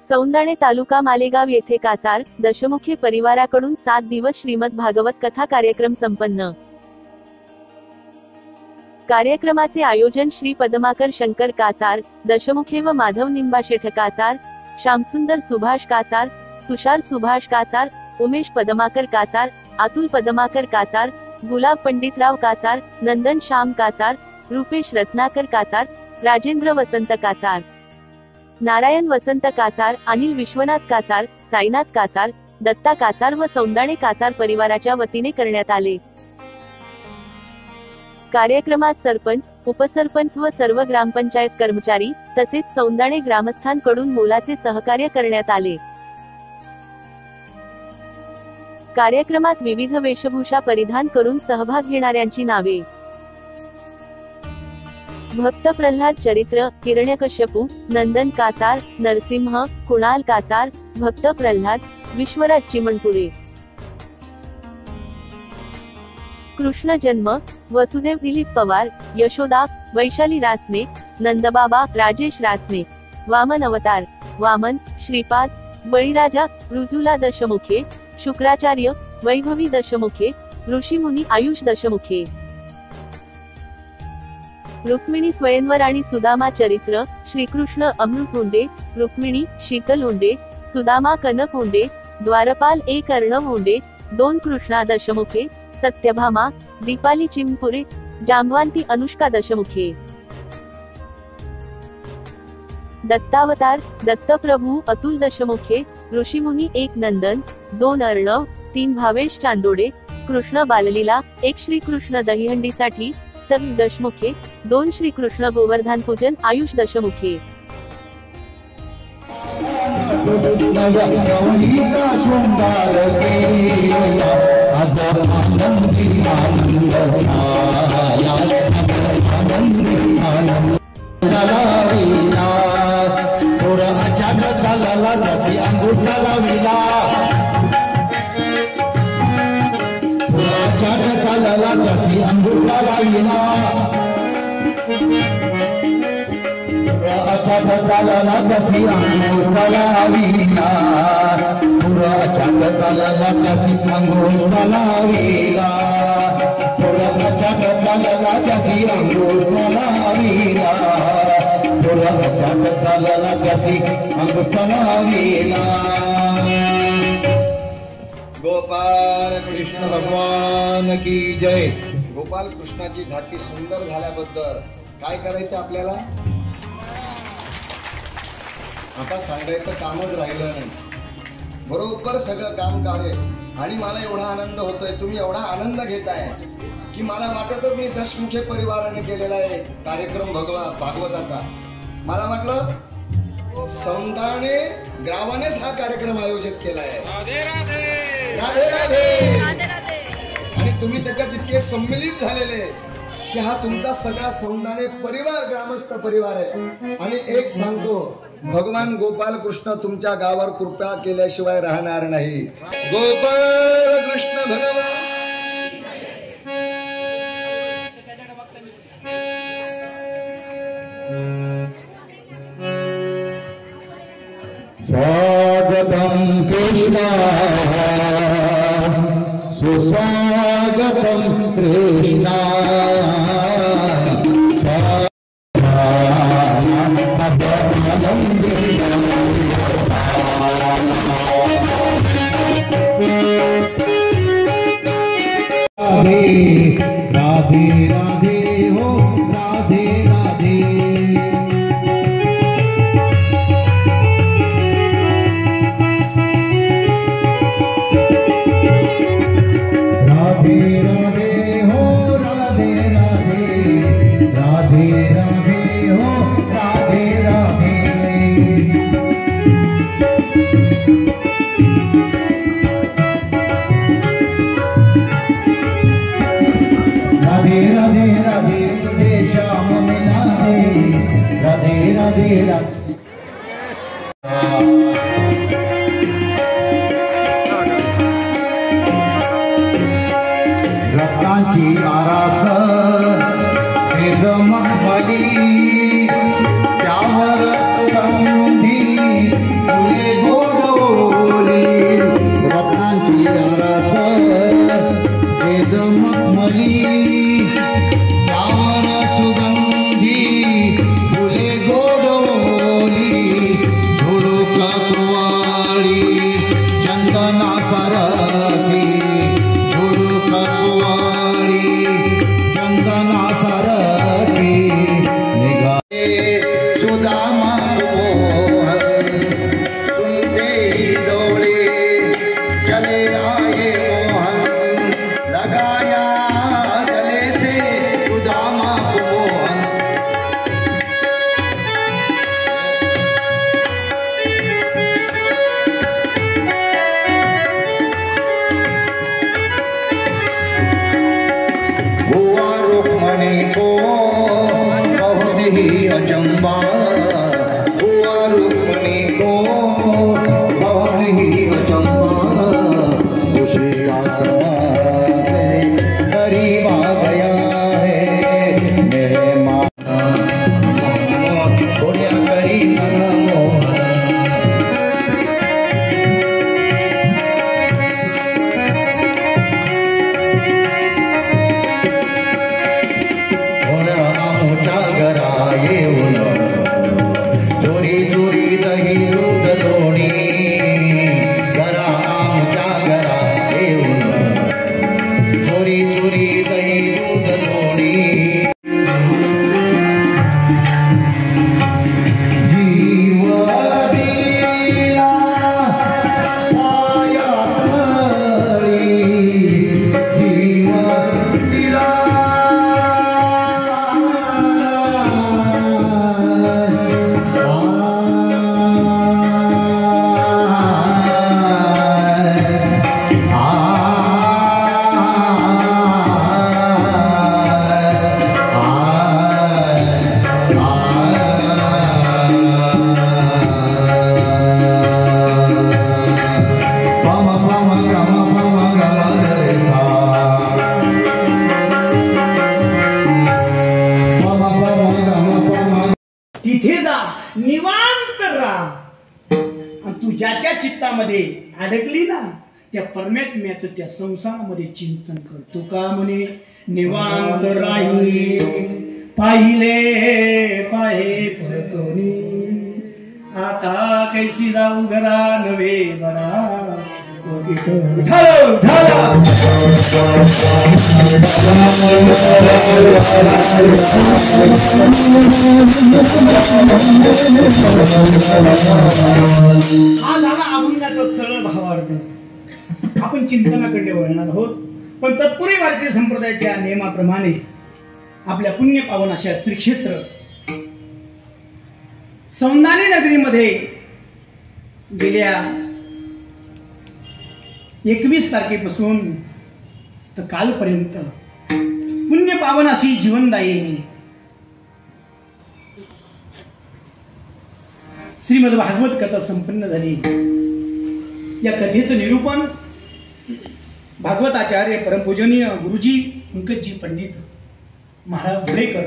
सौंदाणे तालुका मालेगाव येथे कासार दशमुखी परिवाराकडून 7 दिवस श्रीमद भागवत कथा कार्यक्रम संपन्न। कार्यक्रमाचे आयोजन श्री पद्माकर शंकर कासार दशमुखे व माधव निंबाशेठ कासार, श्यामसुंदर सुभाष कासार, तुषार सुभाष कासार, उमेश पद्माकर कासार, अतुल पद्माकर कासार, गुलाब पंडितराव कासार, नंदन श्याम कासार, रुपेश रत्नाकर कासार, राजेंद्र वसंत कासार, नारायण वसंत कासार, अनिल विश्वनाथ कासार, साईनाथ कासार, दत्ता कासार व सौंदाणे कासार परिवाराच्या वतीने करण्यात आले। कार्यक्रमात सरपंच, उपसरपंच व सर्व ग्रामपंचायत कर्मचारी तसेच सौंदाणे ग्रामस्थांकडून मोलाचे सहकार्य करण्यात आले। कार्यक्रमात विविध वेशभूषा परिधान करून सहभाग घेणाऱ्यांची नावे: भक्त प्रल्हाद चरित्र, हिरण्यकश्यपू, नंदन कासार, नरसिंह, कुणाल कासार, भक्त प्रल्हाद, विश्वराज चिमणपुरे, कृष्ण जन्म, वसुदेव दिलीप पवार, यशोदा, वैशाली रासने, नंदबाबा, राजेश रासने, वामन अवतार, वामन, श्रीपाद, बळीराजा, रुजुला दशमुखे, शुक्राचार्य, वैभवी दशमुखे, ऋषीमुनी, आयुष दशमुखे, रुक्मिणी स्वयंवर आणि सुदामा चरित्र, श्रीकृष्ण अमृत हुंडे, रुक्मिणी, शीतल हुंडे, सुदामा कनक हुंडे, द्वारपाल एक अर्णव हुंडे, 2 कृष्णा दशमुखे, सत्यभामा, दीपाली चिमपुरे, जांबवांती अनुष्का दशमुखे, दत्तावतार, दत्तप्रभू अतुल दशमुखे, ऋषीमुनी 1 नंदन, 2 अर्णव, 3 भावेश चांदोडे, कृष्ण बाललीला, 1 श्रीकृष्ण दहीहंडीसाठी दशमुखे, 2 श्रीकृष्ण गोवर्धन पूजन आयुष दशमुखे। गोपाल कृष्ण भगवान की जय। गोपाल कृष्णाची झाकी सुंदर झाल्याबद्दल काय करायचं आपल्याला? आता सांगायचं कामच राहिलं नाही, बरोबर सगळं काम करेल। आणि मला एवढा आनंद होतोय, तुम्ही एवढा आनंद घेताय की मला वाटतच मी दशमुखे परिवाराने केलेला आहे कार्यक्रम भागवताचा। मला वाटलं सौंदाणे गावानेच हा कार्यक्रम आयोजित केला आहे। राधे राधे राधे राधे राधे राधे। आणि तुम्ही त्याच्यात इतके सम्मिलित झालेले की हा तुमचा सगळा सौंदाणे परिवार ग्रामस्थ परिवार आहे। आणि एक सांगतो, भगवान गोपाल कृष्ण तुमच्या गावावर कृपा केल्याशिवाय राहणार नाही। गोपाल कृष्ण भगवान स्वागतम कृष्णा सुस्वागतम कृष्णा राधे राधे हो राधे राधे। तू ज्याच्या चित्तामध्ये अडकली ना त्या परमात्म्याचं त्या संसारामध्ये चिंतन कर. तुका म्हणे निवांत राही पाहिले पाहे परतोनी आता कैसी जाऊ घरा नवे बरा हा झाला अभंगाचा सरळ भावार्थ. आपण चिंतनाकडे वळणार आहोत, पण तत्पूर्वी भारतीय संप्रदायाच्या नियमाप्रमाणे आपल्या पुण्य पावन अशा श्री क्षेत्र सौंदानी नगरीमध्ये गेल्या 21 तारखेपासून तर कालपर्यंत पुण्य पावन अशी जीवनदायिनी श्रीमद भागवत कथा संपन्न झाली. या कथेचं निरूपण भागवताचार्य परमपूजनीय गुरुजी पंकजी पंडित महाराज धुळेकर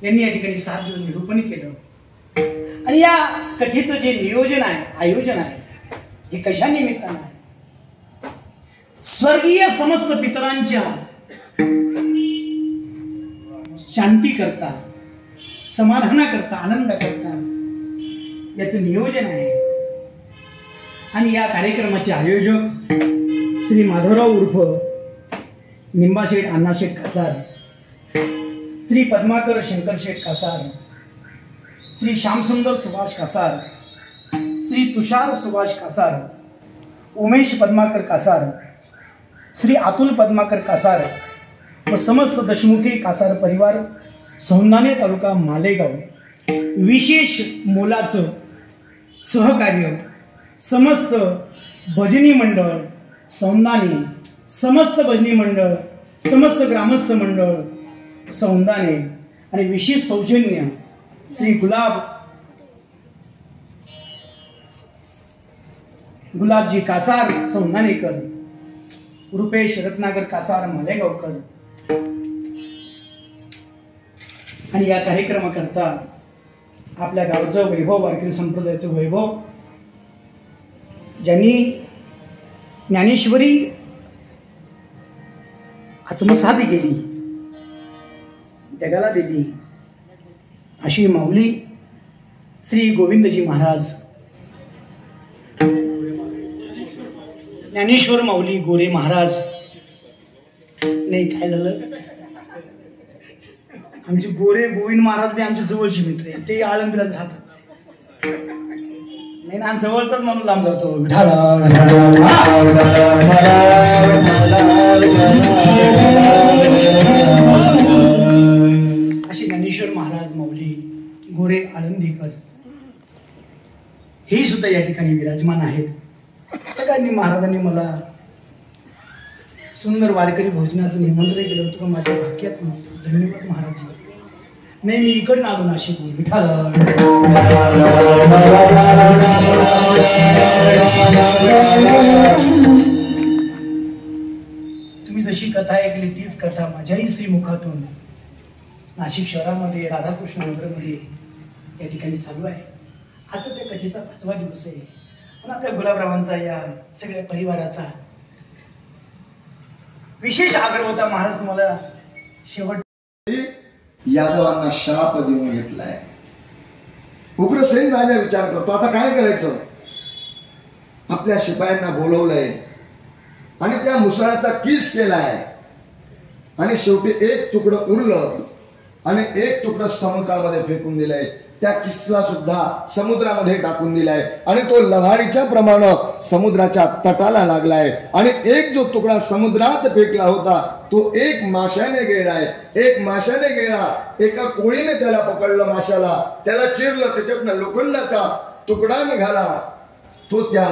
यांनी या ठिकाणी 7 दिवस निरूपण केलं. आणि या कथेचं जे नियोजन आहे, आयोजन आहे, हे कशा निमित्तानं आहे? स्वर्गीय समस्त पितरांच्या शांती करता, समाधाना करता, आनंद करता याचं नियोजन आहे. आणि या कार्यक्रमाचे आयोजक श्री माधवराव उर्फ निंबाशेठ अण्णाशेठ कासार, श्री पद्माकर शंकरशेठ कासार, श्री श्यामसुंदर सुभाष कासार, श्री तुषार सुभाष कासार, उमेश पद्माकर कासार, श्री अतुल पद्माकर कासार व समस्त दशमुखी कासार परिवार, सौंदाणे तालुका मालेगाव, विशेष मोलाचं सहकार्य समस्त भजनी मंडळ सौंदाणे, समस्त भजनी मंडळ, समस्त ग्रामस्थ मंडळ सौंदाणे आणि विशेष सौजन्य श्री गुलाबजी कासार सौंदाणेकर, रुपेश रत्नाकर कासार मालेगावकर. आणि या कार्यक्रमाकरता आपल्या गावचं वैभव, वारकरी संप्रदायाचं वैभव, ज्यांनी ज्ञानेश्वरी आत्मसात केली, जगाला दिली अशी माऊली श्री गोविंदजी महाराज, ज्ञानेश्वर माऊली गोरे महाराज. नाही काय झालं, आमचे गोरे गोविंद महाराज बी आमचे जवळचे मित्र आहे, ते आळंदीला राहतात. नाही ना, जवळचाच म्हणून लांब जातो. असे ज्ञानेश्वर महाराज माऊली गोरे आळंदीकर हे सुद्धा या ठिकाणी विराजमान आहेत. सगळ्यांनी महाराजांनी मला सुंदर वारकरी भोजनाचं निमंत्रण केलं होतं, माझ्या भाग्यात नव्हतं. धन्यवाद महाराज. नाही, मी इकडनं आलो नाशिक. तुम्ही जशी कथा ऐकली तीच कथा माझ्याही श्रीमुखातून नाशिक शहरामध्ये राधाकृष्ण नगरमध्ये या ठिकाणी चालू आहे. आजचा त्या कथेचा 5वा दिवस आहे. पण आपल्या गुलाबरावांचा, या सगळ्या परिवाराचा विशेष आग्रह होता. महाराज तुम्हाला शेवट यादवांना शाप देऊन घेतलाय. उग्रसेन राजा विचार करतो आता काय करायचं. आपल्या शिपायांना बोलवलंय आणि त्या मुसळाचा किस केलाय आणि शेवटी एक तुकडं उरलं आणि एक तुकडं समुद्रामध्ये फेकून दिलंय. त्या किसला सुद्धा समुद्रामध्ये टाकून दिलाय आणि तो लव्हाळीच्या प्रमाणे समुद्राच्या तटाला लागलाय. आणि एक जो तुकडा समुद्रात फेकला होता तो एक माशाने गेलाय. एक माशाने गेला, एका कोळीने त्याला पकडलं, माशाला त्याला चिरलं, त्याच्यातनं लोखंडाचा तुकडा निघाला. तो त्या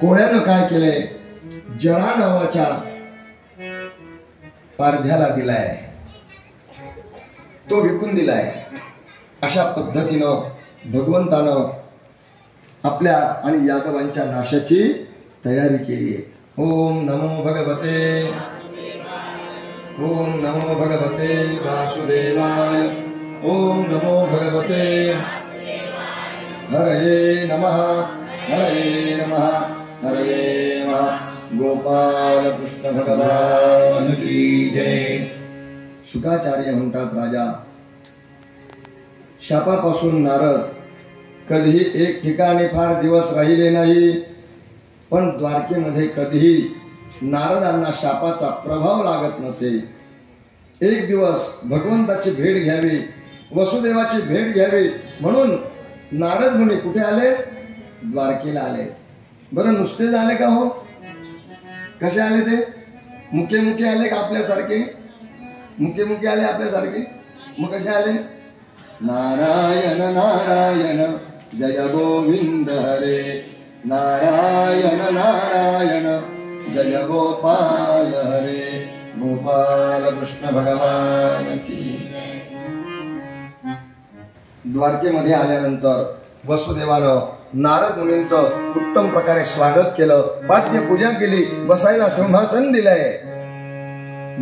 कोळ्यानं काय केलंय, जरा नावाच्या पारध्याला दिलाय, तो विकून दिलाय. अशा पद्धतीनं भगवंतानं आपल्या आणि यादवांच्या नाशाची तयारी केली आहे. ओम नमो भगवते, ओम नमो भगवते वासुदेवाय, ओम नमो भगवते, हरये नमः हरये नमः हरये नमः। गोपाल कृष्ण भगवान की जय। शुकाचार्य म्हणतात, राजा, शापापासून नारद कधीही एक ठिकाणी फार दिवस राहिले नाही, पण द्वारकेमध्ये कधीही नारदांना शापाचा प्रभाव लागत नसे। एक दिवस भगवंताची भेट घ्यावी, वसुदेवाची भेट घ्यावी म्हणून नारद मुनी कुठे आले? द्वारकेला आले। बरं, नुसतेच आले का हो? कसे आले ते? मुके मुके आले का आपल्यासारखे? मुके मुके आले आपल्यासारखे? मग कसे आले? नारायण नारायण जय गोविंद हरे, नारायण नारायण जय गोपाल हरे, गोपाल कृष्ण भगवान की। द्वारकेमध्ये आल्यानंतर वसुदेवानं नारद मुनींचं उत्तम प्रकारे स्वागत केलं, वाद्य पूजा केली, बसायला सिंहासन दिलंय,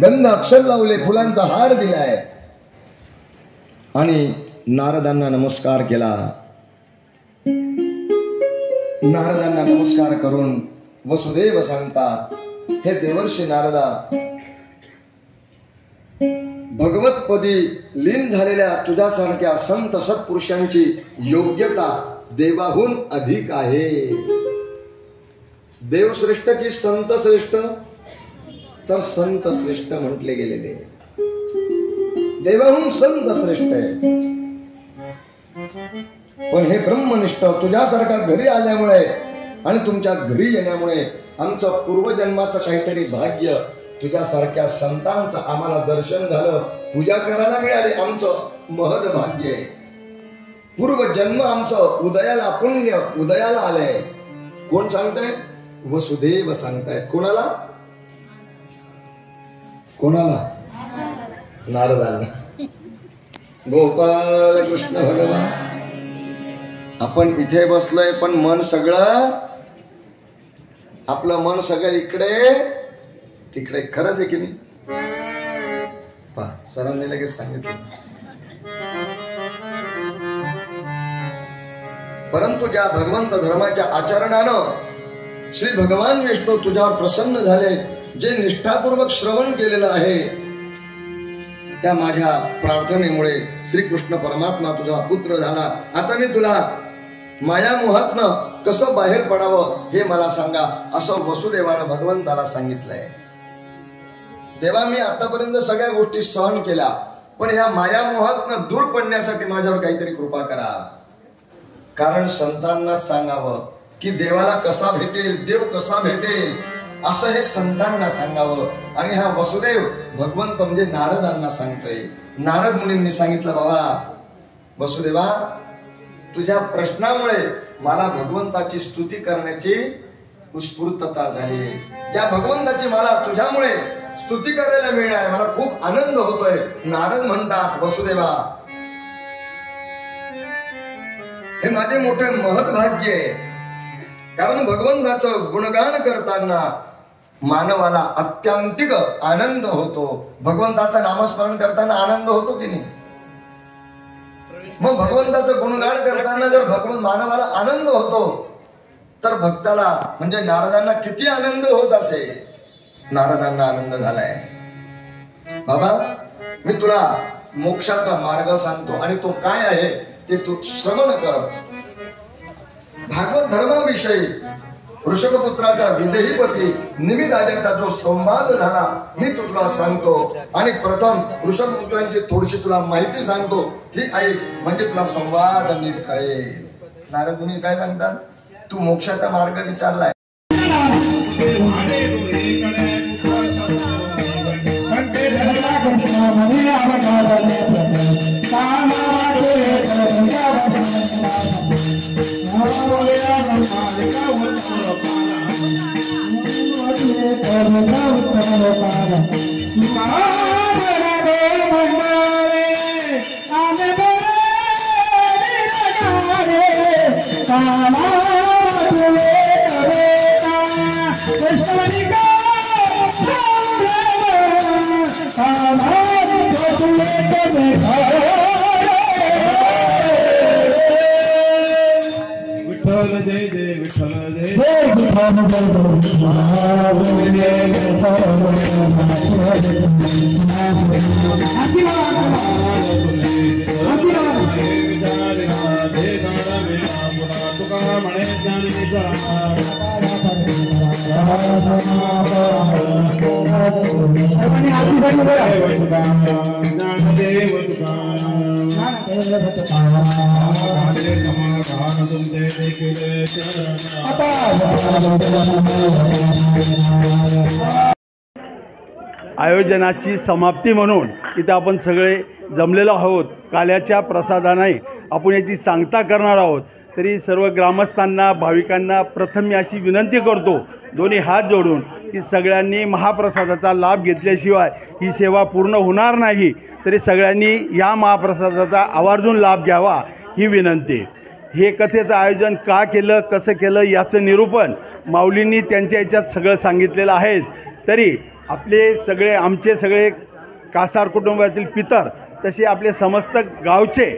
गंध अक्षर लावले, फुलांचा हार दिलाय आणि नारदांना नमस्कार केला। नारदांना नमस्कार करून वसुदेव सांगतात, हे देवर्षी नारदा, भगवतपदी लीन झालेल्या तुझ्यासारख्या संत सत्पुरुषांची योग्यता देवाहून अधिक आहे। देव श्रेष्ठ की संत श्रेष्ठ? तर संत श्रेष्ठ म्हटले गेलेले, देवाहून संत श्रेष्ठ आहे। पण हे ब्रह्मनिष्ठ तुझ्यासारखा घरी आल्यामुळे आणि तुमच्या घरी येण्यामुळे आमचं पूर्वजन्माचं काहीतरी भाग्य, तुझ्यासारख्या संतांचं आम्हाला दर्शन झालं, पूजा करायला मिळाली, आमचं महद भाग्य आहे। पूर्वजन्म आमचं उदयाला, पुण्य उदयाला आलंय। कोण सांगताय? वसुदेव सांगतायत। कोणाला? कोणाला? नारदांना। गोपाल कृष्ण भगवान, आपण इथे बसलोय पण मन सगळं, आपलं मन सगळं इकडे तिकडे। खरंच आहे की नाही? पहा, सरांनी लगेच सांगितलं। परंतु ज्या भगवंत धर्माच्या आचरणानं श्री भगवान विष्णू तुझ्यावर प्रसन्न झाले, जे निष्ठापूर्वक श्रवण केलेलं आहे, त्या माझ्या प्रार्थनेमुळे श्रीकृष्ण परमात्मा तुझा पुत्र झाला। आता मी तुला मायामोहातनं कसं बाहेर पडावं हे मला सांगा, असं वसुदेवानं भगवंताला सांगितलंय। देवा, मी आतापर्यंत सगळ्या गोष्टी सहन केल्या, पण ह्या मायामोहातनं दूर पडण्यासाठी माझ्यावर काहीतरी कृपा करा। कारण संतांना सांगावं की देवाला कसा भेटेल, देव कसा भेटेल, असं हे संतांना सांगावं। आणि हा वसुदेव भगवंत म्हणजे नारदांना सांगतोय। नारद मुनींनी सांगितलं, बाबा वसुदेवा, तुझ्या प्रश्नामुळे मला भगवंताची स्तुती करण्याची उत्स्फूर्तता झाली। त्या भगवंताची मला तुझ्यामुळे स्तुती करायला मिळणार, मला खूप आनंद होतोय। नारद म्हणतात, वसुदेवा, हे माझे मोठे महत्भाग्य आहे, कारण भगवंताचं गुणगान करताना मानवाला अत्यांतिक आनंद होतो। भगवंताचं नामस्मरण करताना आनंद होतो की नाही? मग भगवंताचं गुणगान करताना जर भगवंत मानवाला आनंद होतो, तर भक्ताला म्हणजे नारदांना किती आनंद होत असेल। नारदांना आनंद झालाय। बाबा, मी तुला मोक्षाचा मार्ग सांगतो आणि तो काय आहे ते तू श्रवण कर। भागवत धर्माविषयी ऋषभपुत्राचा विदेहीपती निमिराजाचा जो संवाद झाला, मी तुला सांगतो। आणि प्रथम ऋषभपुत्रांची थोडीशी तुला माहिती सांगतो, ती ऐक, म्हणजे तुला संवाद नीट कळेल। नारद मुनी काय सांगतात? तू मोक्षाचा मार्ग विचारलाय, विठ्ठल जय जय विठ्ठल जय आयोजनाची समाप्ती म्हणून इथे आपण सगळे जमलेलो आहोत. काल्याच्या प्रसादाने आपण याची सांगता करणार आहोत. तरी सर्व ग्रामस्थांना भाविकांना प्रथम मी अशी विनंती करतो दोन्ही हात जोडून की सगळ्यांनी महाप्रसादाचा लाभ घेतल्याशिवाय ही सेवा पूर्ण होणार नाही. तरी सगळ्यांनी या महाप्रसादाचा आवर्जून लाभ घ्यावा ही विनंती. हे कथेचं आयोजन का केलं कसं केलं याचं निरूपण माऊलींनी त्यांच्या याच्यात सगळं सांगितलेलं आहे. तरी आपले सगळे आमचे सगळे कासार कुटुंबातील पितर तसे आपले समस्त गावचे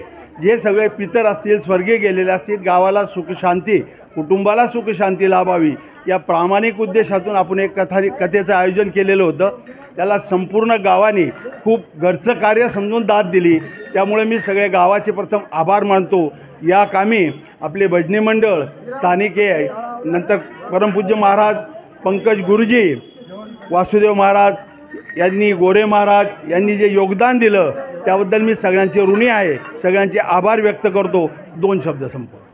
जे सगळे पितर असतील स्वर्गीय गेलेले असतील गावाला सुखशांती कुटुंबाला सुखशांती लाभावी या प्रामाणिक उद्देशातून आपण एक कथेचं आयोजन केलेलं होतं. त्याला संपूर्ण गावाने खूप घरचं कार्य समजून दाद दिली. त्यामुळे मी सगळे गावाचे प्रथम आभार मानतो. या कामी आपले भजनी मंडळ स्थानिके नंतर परमपूज्य महाराज पंकज गुरुजी वासुदेव महाराज यांनी गोरे महाराज यांनी जे योगदान दिलं त्याबद्दल मी सगळ्यांचे ऋणी आहे. सगळ्यांचे आभार व्यक्त करतो. 2 शब्द संपवतो.